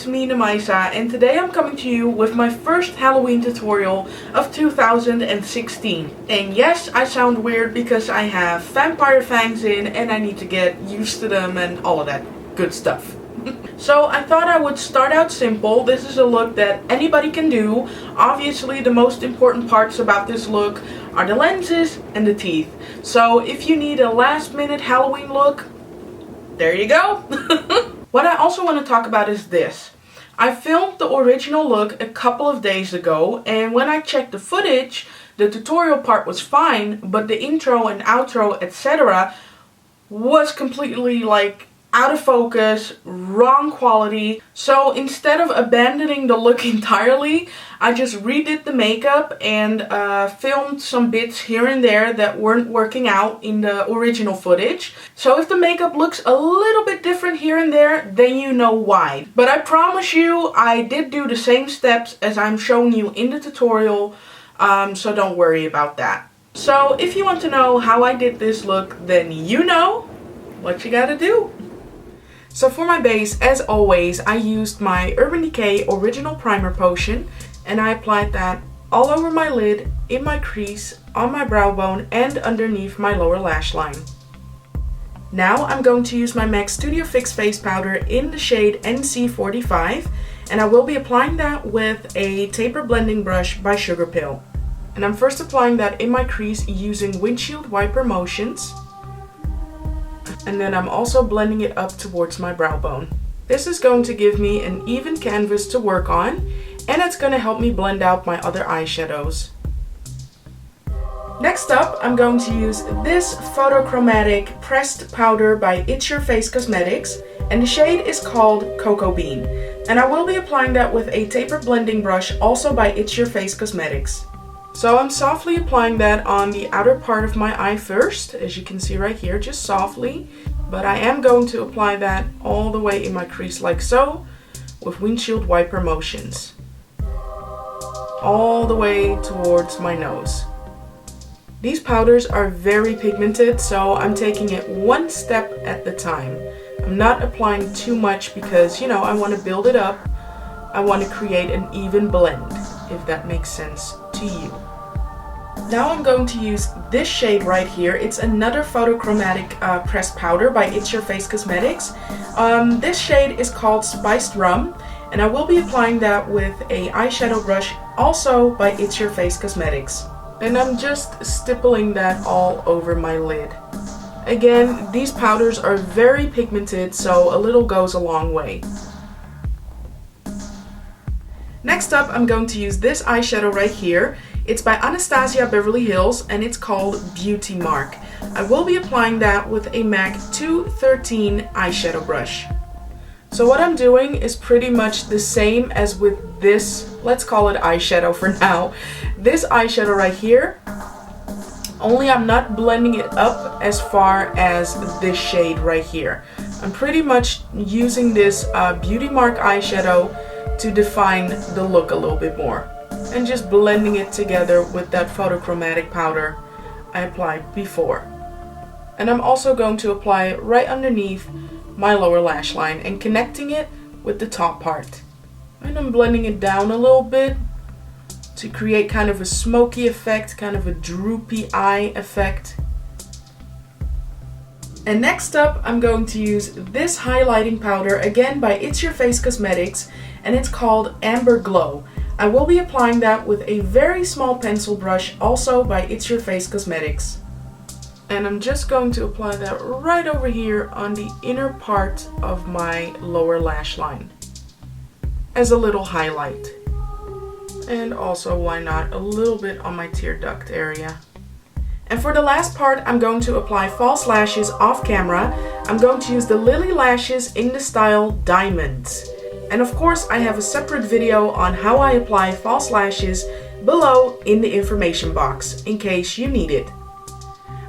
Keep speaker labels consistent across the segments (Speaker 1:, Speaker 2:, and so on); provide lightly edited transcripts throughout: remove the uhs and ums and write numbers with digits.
Speaker 1: it's me, Namaisa, and today I'm coming to you with my first Halloween tutorial of 2016. And yes, I sound weird because I have vampire fangs in and I need to get used to them and all of that good stuff. So I thought I would start out simple. This is a look that anybody can do. Obviously the most important parts about this look are the lenses and the teeth. So if you need a last minute Halloween look, there you go. What I also want to talk about is this. I filmed the original look a couple of days ago, and when I checked the footage, the tutorial part was fine, but the intro and outro, etc. was completely like out of focus, wrong quality. So instead of abandoning the look entirely, I just redid the makeup and filmed some bits here and there that weren't working out in the original footage. So if the makeup looks a little bit different here and there, then you know why. But I promise you, I did do the same steps as I'm showing you in the tutorial, so don't worry about that. So if you want to know how I did this look, then you know what you gotta do. So for my base, as always, I used my Urban Decay Original Primer Potion, and I applied that all over my lid, in my crease, on my brow bone, and underneath my lower lash line. Now I'm going to use my MAC Studio Fix Face Powder in the shade NC45, and I will be applying that with a taper blending brush by Sugar Pill. And I'm first applying that in my crease using windshield wiper motions. And then I'm also blending it up towards my brow bone. This is going to give me an even canvas to work on, and it's going to help me blend out my other eyeshadows. Next up, I'm going to use this PhotoCromatic pressed powder by It's Your Face Cosmetics, and the shade is called Cocoa Bean. And I will be applying that with a taper blending brush also by It's Your Face Cosmetics. So I'm softly applying that on the outer part of my eye first, as you can see right here, just softly. But I am going to apply that all the way in my crease like so, with windshield wiper motions. All the way towards my nose. These powders are very pigmented, so I'm taking it one step at a time. I'm not applying too much because, you know, I want to build it up. I want to create an even blend, if that makes sense to you. Now I'm going to use this shade right here. It's another PhotoCromatic pressed powder by It's Your Face Cosmetics. This shade is called Spiced Rum, and I will be applying that with a eyeshadow brush also by It's Your Face Cosmetics. And I'm just stippling that all over my lid. Again, these powders are very pigmented, so a little goes a long way. Next up, I'm going to use this eyeshadow right here. It's by Anastasia Beverly Hills, and it's called Beauty Mark. I will be applying that with a MAC 213 eyeshadow brush. So what I'm doing is pretty much the same as with this, let's call it eyeshadow for now, this eyeshadow right here, only I'm not blending it up as far as this shade right here. I'm pretty much using this Beauty Mark eyeshadow to define the look a little bit more, and just blending it together with that PhotoCromatic powder I applied before. And I'm also going to apply it right underneath my lower lash line and connecting it with the top part. And I'm blending it down a little bit to create kind of a smoky effect, kind of a droopy eye effect. And next up, I'm going to use this highlighting powder, again by It's Your Face Cosmetics, and it's called Amber Glow. I will be applying that with a very small pencil brush, also by It's Your Face Cosmetics. And I'm just going to apply that right over here on the inner part of my lower lash line, as a little highlight. And also, why not, a little bit on my tear duct area. And for the last part, I'm going to apply false lashes off camera. I'm going to use the Lilly Lashes in the style Diamonds. And of course, I have a separate video on how I apply false lashes below in the information box, in case you need it.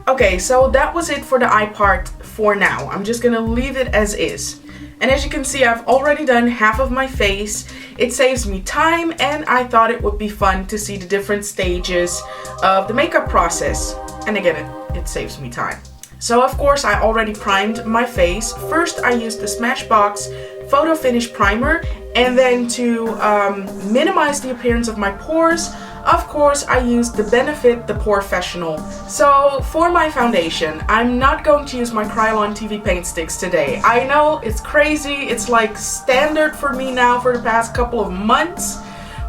Speaker 1: Okay, so that was it for the eye part for now. I'm just gonna leave it as is. And as you can see, I've already done half of my face. It saves me time, and I thought it would be fun to see the different stages of the makeup process. And again, it saves me time. So of course I already primed my face. First I used the Smashbox Photo Finish Primer. And then to minimize the appearance of my pores, of course, I used the Benefit the Porefessional. So for my foundation, I'm not going to use my Kryolan TV paint sticks today. I know it's crazy, it's like standard for me now for the past couple of months,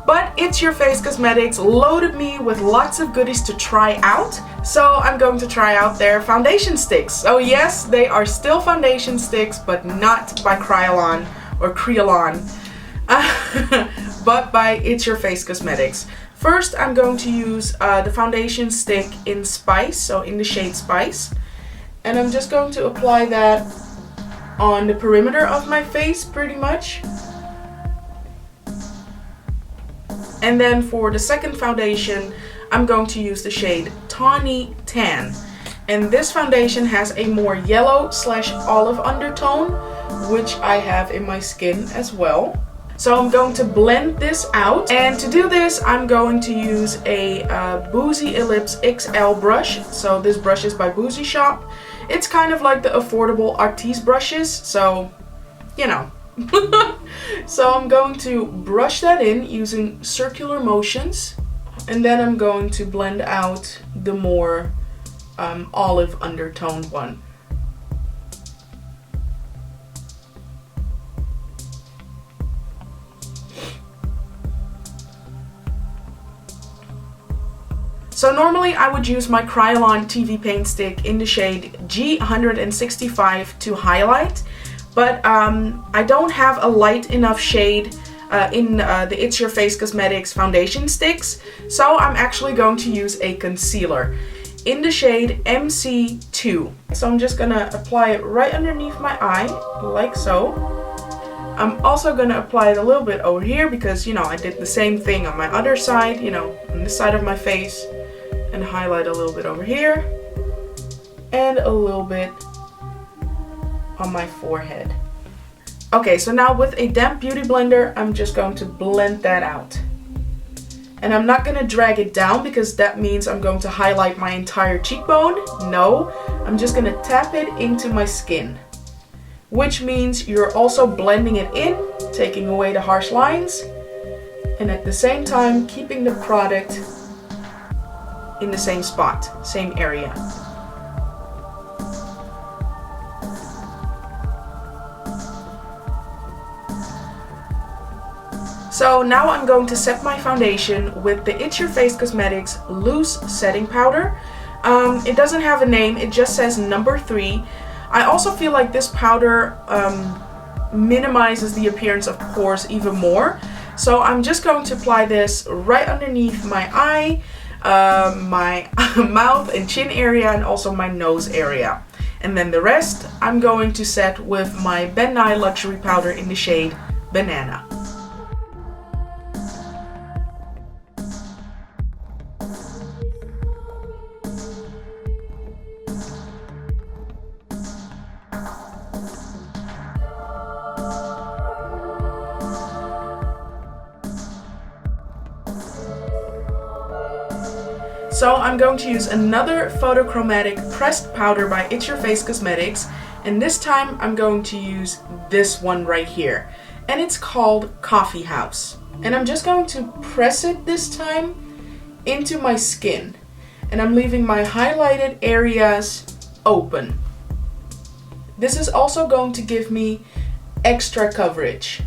Speaker 1: but It's Your Face Cosmetics loaded me with lots of goodies to try out. So I'm going to try out their foundation sticks. So yes, they are still foundation sticks, but not by Kryolan or Kryolan, but by It's Your Face Cosmetics. First, I'm going to use the foundation stick in Spice, so in the shade Spice. And I'm just going to apply that on the perimeter of my face, pretty much. And then for the second foundation, I'm going to use the shade Tawny Tan. And this foundation has a more yellow/olive undertone, which I have in my skin as well. So I'm going to blend this out, and to do this I'm going to use a Boozy Ellipse XL brush. So this brush is by Boozy Shop. It's kind of like the affordable Artiste brushes, so you know. So I'm going to brush that in using circular motions, and then I'm going to blend out the more olive undertone one. So normally I would use my Kryolan TV paint stick in the shade G165 to highlight, but I don't have a light enough shade in the It's Your Face Cosmetics foundation sticks, so I'm actually going to use a concealer in the shade MC2. So I'm just gonna apply it right underneath my eye, like so. I'm also gonna apply it a little bit over here because, you know, I did the same thing on my other side, you know, on this side of my face. And highlight a little bit over here and a little bit on my forehead. Okay, so now with a damp beauty blender, I'm just going to blend that out. And I'm not going to drag it down because that means I'm going to highlight my entire cheekbone. No, I'm just going to tap it into my skin, which means you're also blending it in, taking away the harsh lines, and at the same time keeping the product in the same spot, same area. So now I'm going to set my foundation with the It's Your Face Cosmetics Loose Setting Powder. It doesn't have a name, it just says number 3. I also feel like this powder minimizes the appearance of pores even more. So I'm just going to apply this right underneath my eye, my mouth and chin area, and also my nose area. And then the rest I'm going to set with my Ben Nye Luxury Powder in the shade Banana. So I'm going to use another PhotoCromatic pressed powder by It's Your Face Cosmetics, and this time I'm going to use this one right here, and it's called Coffee House. And I'm just going to press it this time into my skin, and I'm leaving my highlighted areas open. This is also going to give me extra coverage.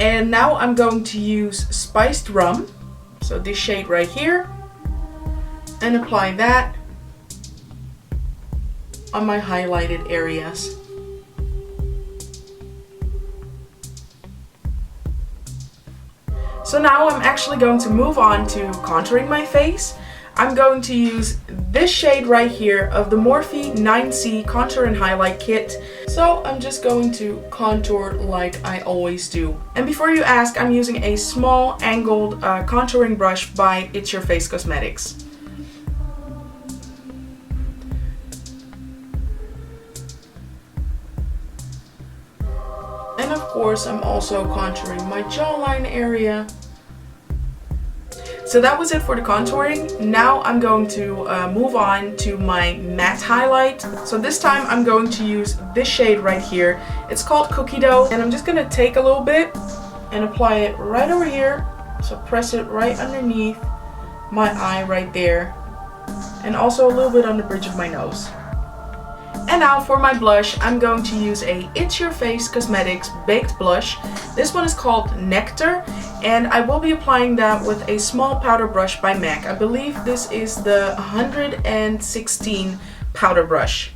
Speaker 1: And now I'm going to use Spiced Rum, so this shade right here, and apply that on my highlighted areas. So now I'm actually going to move on to contouring my face. I'm going to use this shade right here of the Morphe 9C Contour and Highlight Kit. So I'm just going to contour like I always do. And before you ask, I'm using a small angled contouring brush by It's Your Face Cosmetics. And of course, I'm also contouring my jawline area. So that was it for the contouring. Now I'm going to move on to my matte highlight. So this time I'm going to use this shade right here. It's called Cookie Dough. And I'm just going to take a little bit and apply it right over here. So press it right underneath my eye right there. And also a little bit on the bridge of my nose. And now for my blush, I'm going to use a It's Your Face Cosmetics Baked Blush. This one is called Nectar, and I will be applying that with a small powder brush by MAC. I believe this is the 116 powder brush.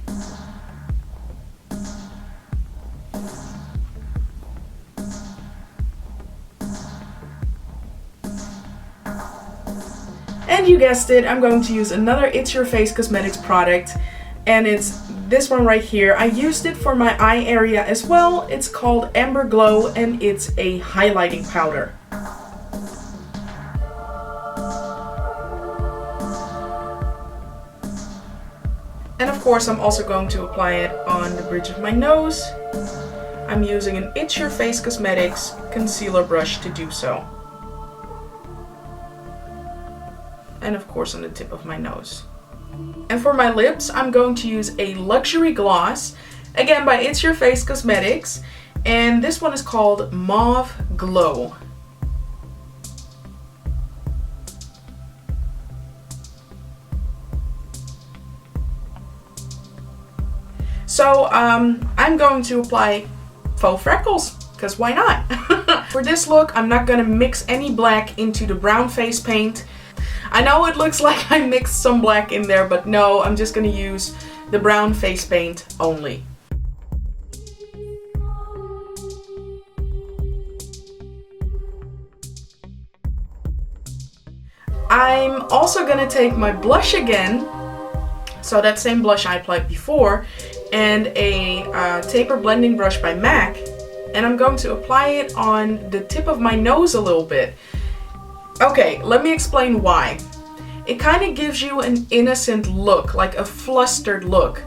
Speaker 1: And you guessed it, I'm going to use another It's Your Face Cosmetics product, and it's this one right here. I used it for my eye area as well. It's called Amber Glow, and it's a highlighting powder. And of course, I'm also going to apply it on the bridge of my nose. I'm using an It's Your Face Cosmetics concealer brush to do so. And of course on the tip of my nose. And for my lips, I'm going to use a luxury gloss, again by It's Your Face Cosmetics, and this one is called Mauve Glow. So I'm going to apply faux freckles, because why not? For this look, I'm not going to mix any black into the brown face paint. I know it looks like I mixed some black in there, but no, I'm just going to use the brown face paint only. I'm also going to take my blush again, so that same blush I applied before, and a taper blending brush by MAC, and I'm going to apply it on the tip of my nose a little bit. Okay, let me explain why. It kind of gives you an innocent look, like a flustered look.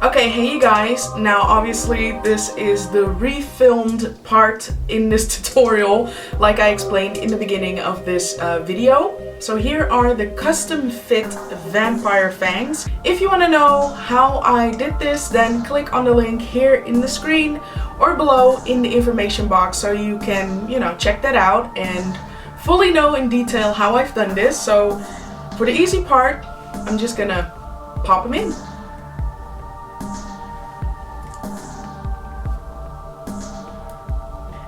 Speaker 1: Okay, hey you guys, now obviously this is the refilmed part in this tutorial, like I explained in the beginning of this video. So here are the custom fit vampire fangs. If you want to know how I did this, then click on the link here in the screen or below in the information box so you can, check that out and fully know in detail how I've done this. So for the easy part, I'm just gonna pop them in.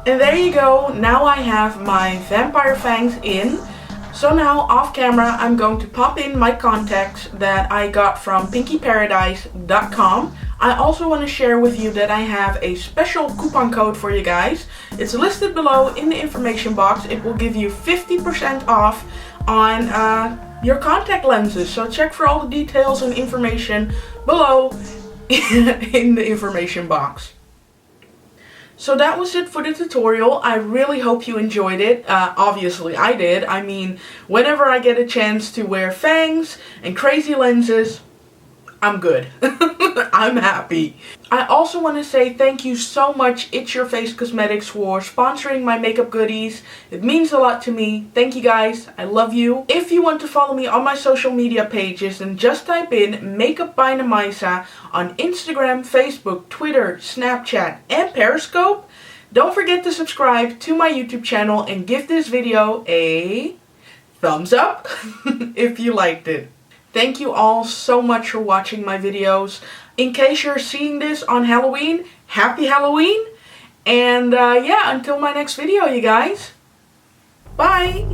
Speaker 1: And there you go, now I have my vampire fangs in. So now off camera I'm going to pop in my contacts that I got from pinkyparadise.com. I also want to share with you that I have a special coupon code for you guys. It's listed below in the information box. It will give you 50% off on your contact lenses. So check for all the details and information below in the information box. So that was it for the tutorial. I really hope you enjoyed it. Obviously I did. I mean, whenever I get a chance to wear fangs and crazy lenses, I'm good. I'm happy. I also want to say thank you so much It's Your Face Cosmetics for sponsoring my makeup goodies. It means a lot to me. Thank you guys. I love you. If you want to follow me on my social media pages, then just type in Makeup by Namaisa on Instagram, Facebook, Twitter, Snapchat, and Periscope. Don't forget to subscribe to my YouTube channel and give this video a thumbs up if you liked it. Thank you all so much for watching my videos. In case you're seeing this on Halloween, happy Halloween. And yeah, until my next video, you guys. Bye.